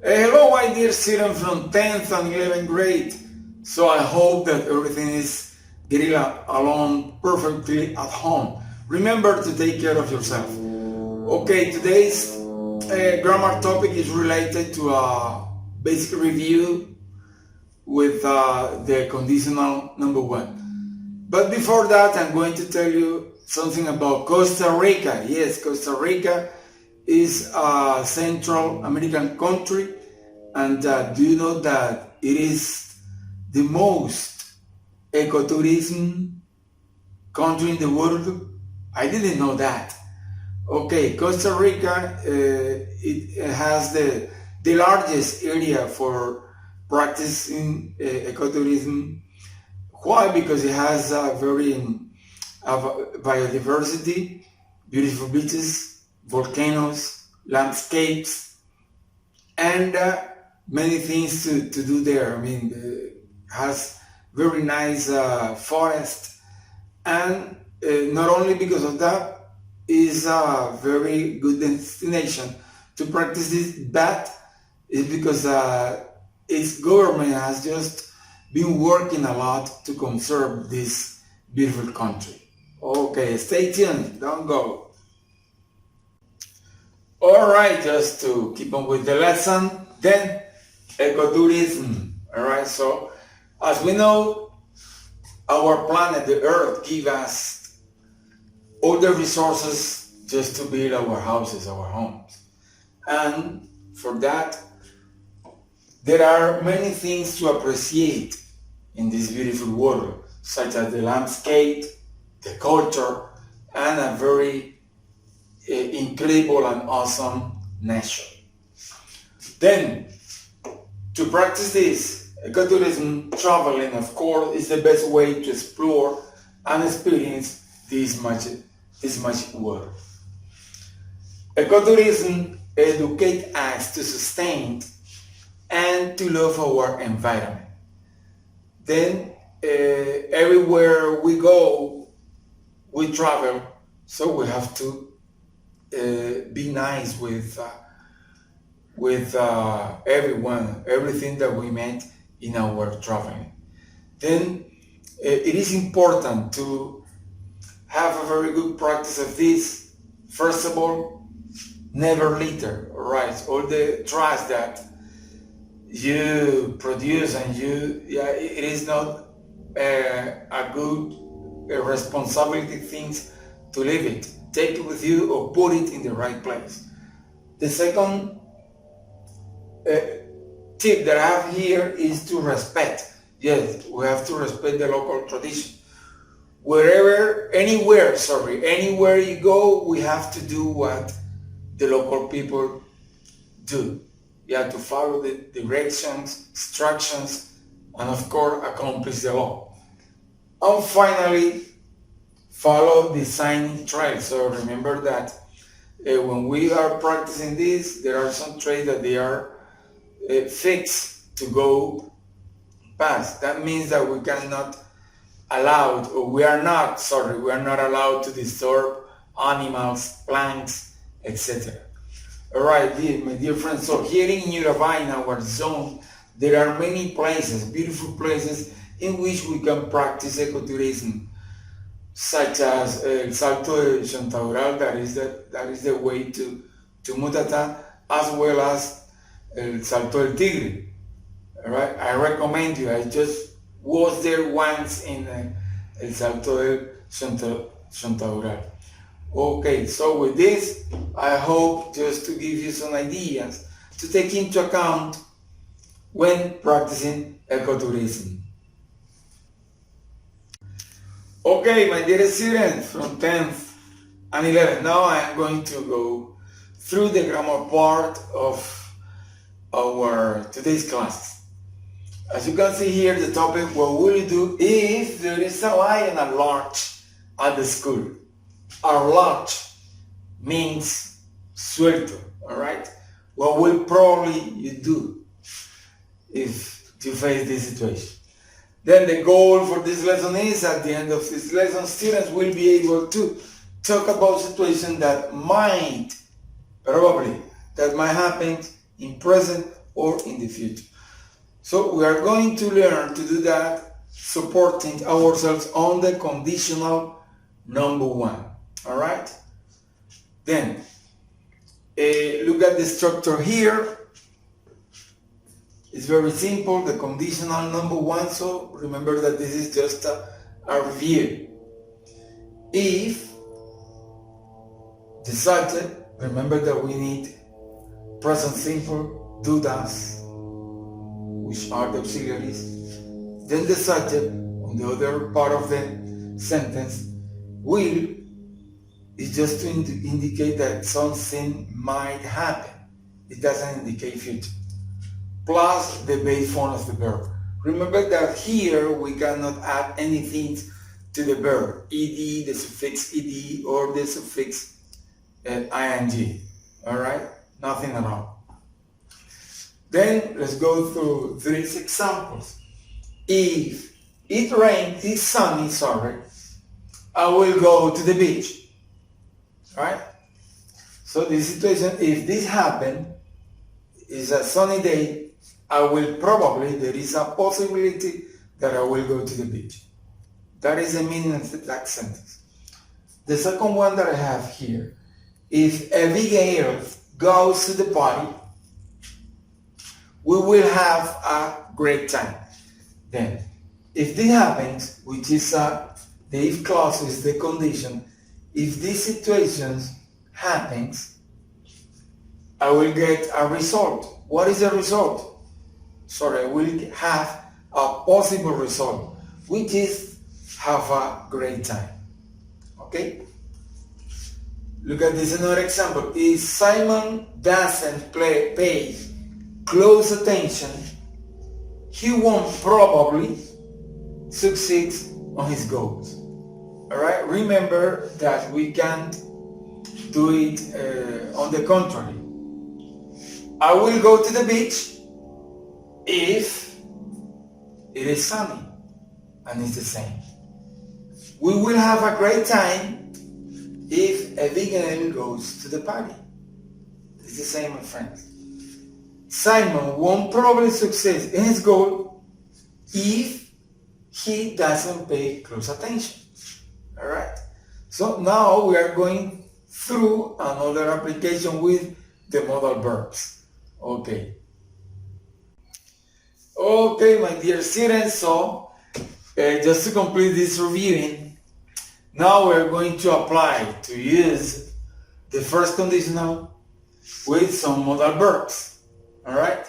Hello, my dear students from 10th and 11th grade. So I hope that everything is getting along perfectly at home. Remember to take care of yourself. Okay, today's grammar topic is related to a basic review with the conditional number one. But before that, I'm going to tell you something about Costa Rica. Yes, Costa Rica is a Central American country, and do you know that it is the most ecotourism country in the world? I didn't know that. Okay, Costa Rica, it has the largest area for practicing ecotourism. Why? Because it has a very biodiversity, beautiful beaches, volcanoes, landscapes, and many things to do there. I mean, it has very nice forest, and not only because of that, is a very good destination to practice this, but it's because its government has just been working a lot to conserve this beautiful country. Okay, stay tuned, don't go. All right, just to keep on with the lesson, then ecotourism. All right, so as we know, our planet, the Earth, gives us all the resources just to build our houses, our homes. And for that, there are many things to appreciate in this beautiful world, such as the landscape, the culture, and a very incredible and awesome nature. Then, to practice this, ecotourism, traveling, of course, is the best way to explore and experience this magic world. Ecotourism educates us to sustain and to love our environment. Then everywhere we go, we travel, so we have to be nice with everyone, everything that we met in our traveling. Then it is important to have a very good practice of this. First of all, never litter, right? All the trash that you produce and it is not a good responsibility things to leave it. Take it with you or put it in the right place. The second tip that I have here is to respect. Yes, we have to respect the local tradition. Anywhere you go, we have to do what the local people do. You have to follow the directions, instructions, and of course, accomplish the law. And finally, follow the sign trails. So remember that when we are practicing this, there are some trails that they are fixed to go past. That means that we cannot we are not allowed to disturb animals, plants, etc. All right, my dear friends, so here in Urabá, in our zone, there are many places, beautiful places, in which we can practice ecotourism, such as El Salto de Chontaural, that is the way to Mutata, as well as El Salto del Tigre. All right, I recommend you. I just was there once in El Salto del Chontaural. Okay, so with this, I hope just to give you some ideas to take into account when practicing ecotourism. Okay, my dear students from 10th and 11th, now I am going to go through the grammar part of our today's class. As you can see here, the topic, what will you do if there is a lion at large at the school? At large means suelto, all right? What will probably you do if you face this situation? Then the goal for this lesson is, at the end of this lesson, students will be able to talk about situations that might happen in present or in the future. So we are going to learn to do that, supporting ourselves on the conditional number one. All right? Then, look at the structure here. It's very simple, the conditional number one, so remember that this is just a review. If the subject, remember that we need present simple, do, does, which are the auxiliaries. Then the subject, on the other part of the sentence, will is just to indicate that something might happen. It doesn't indicate future. Plus the base form of the verb. Remember that here we cannot add anything to the verb, ed, the suffix ed, or the suffix ing. Alright? Nothing at all. Then let's go through these examples. If it rains, it's sunny, I will go to the beach. Right? So this situation, if this happens, is a sunny day, there is a possibility that I will go to the beach. That is the meaning of that sentence. The second one that I have here, if Abigail goes to the party, we will have a great time. Then, if this happens, which is the if clause is the condition, if this situation happens, I will get a result. What is the result? I will have a possible result, which is have a great time. Okay? Look at this another example. If Simon doesn't pay close attention, he won't probably succeed on his goals. Alright? Remember that we can't do it on the contrary. I will go to the beach if it is sunny, and it's the same. We will have a great time if Abigail goes to the party. It's the same, my friends. Simon won't probably succeed in his goal if he doesn't pay close attention. Alright? So now we are going through another application with the modal verbs. Okay. Okay, my dear students, so just to complete this reviewing, now we're going to apply to use the first conditional with some modal verbs. Alright?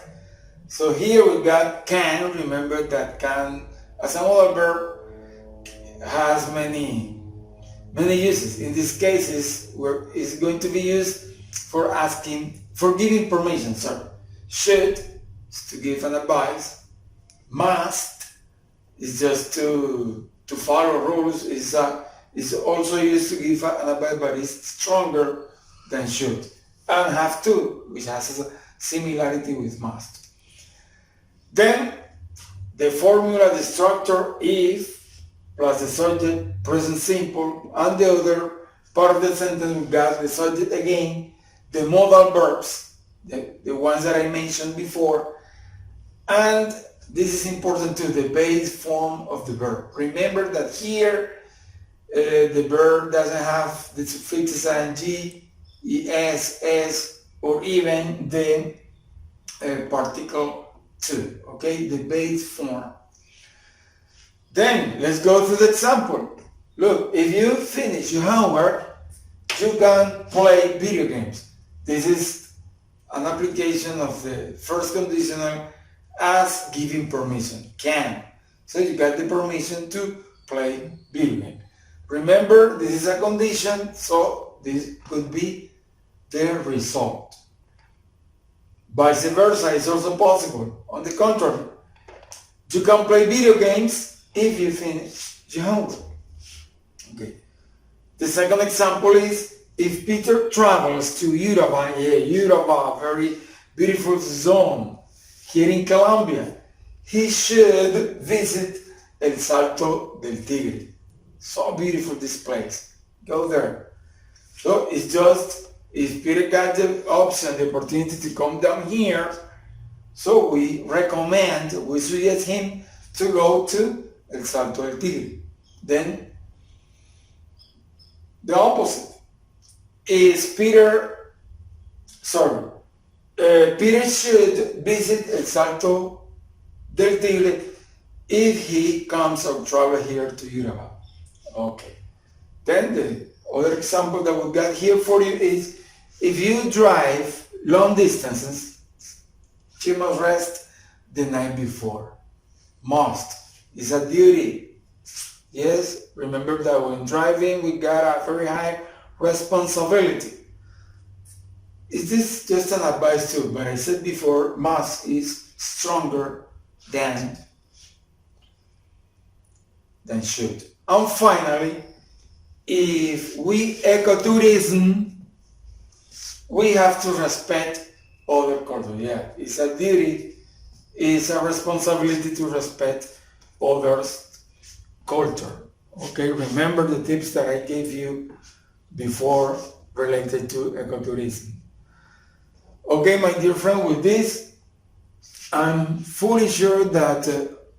So here we got can. Remember that can as a modal verb has many uses. In this case, it's going to be used for giving permission. Should is to give an advice. Must is just to follow rules. Is also used to give an advice, but it's stronger than should. And have to, which has a similarity with must. Then the formula, the structure, if plus the subject, present simple, and the other part of the sentence we got the subject again, the modal verbs, the ones that I mentioned before, and this is important too, the base form of the verb. Remember that here the verb doesn't have the suffixes ing, es, s, or even the particle to. Okay, the base form. Then let's go to the example. Look, if you finish your homework, you can play video games. This is an application of the first conditional as giving permission, can. So you got the permission to play video game. Remember, this is a condition, so this could be the result. Vice versa is also possible. On the contrary, you can play video games if you finish your homework. Okay. The second example is if Peter travels to Urabá, very beautiful zone here in Colombia, he should visit El Salto del Tigre. So beautiful this place. Go there. So it's just, if Peter got the option, the opportunity to come down here, So we suggest him to go to El Salto del Tigre. Then the opposite is Peter should visit El Salto del Tigre if he comes or travel here to Urabá. Okay. Then the other example that we got here for you is if you drive long distances, you must rest the night before. Must. It's a duty. Yes, remember that when driving we got a very high responsibility. Is this just an advice too? But I said before, must is stronger than should. And finally, if we ecotourism, we have to respect other culture. Yeah, it's a duty, it's a responsibility to respect others' culture. Okay, remember the tips that I gave you before related to ecotourism. Okay, my dear friend, with this, I'm fully sure that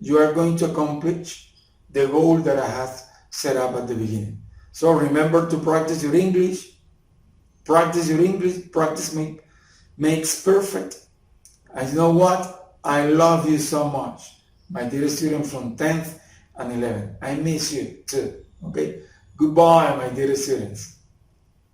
you are going to accomplish the goal that I have set up at the beginning. So remember to practice your English. Practice your English. Practice makes perfect. And you know what? I love you so much, my dear students from 10th and 11th. I miss you too. Okay? Goodbye, my dear students.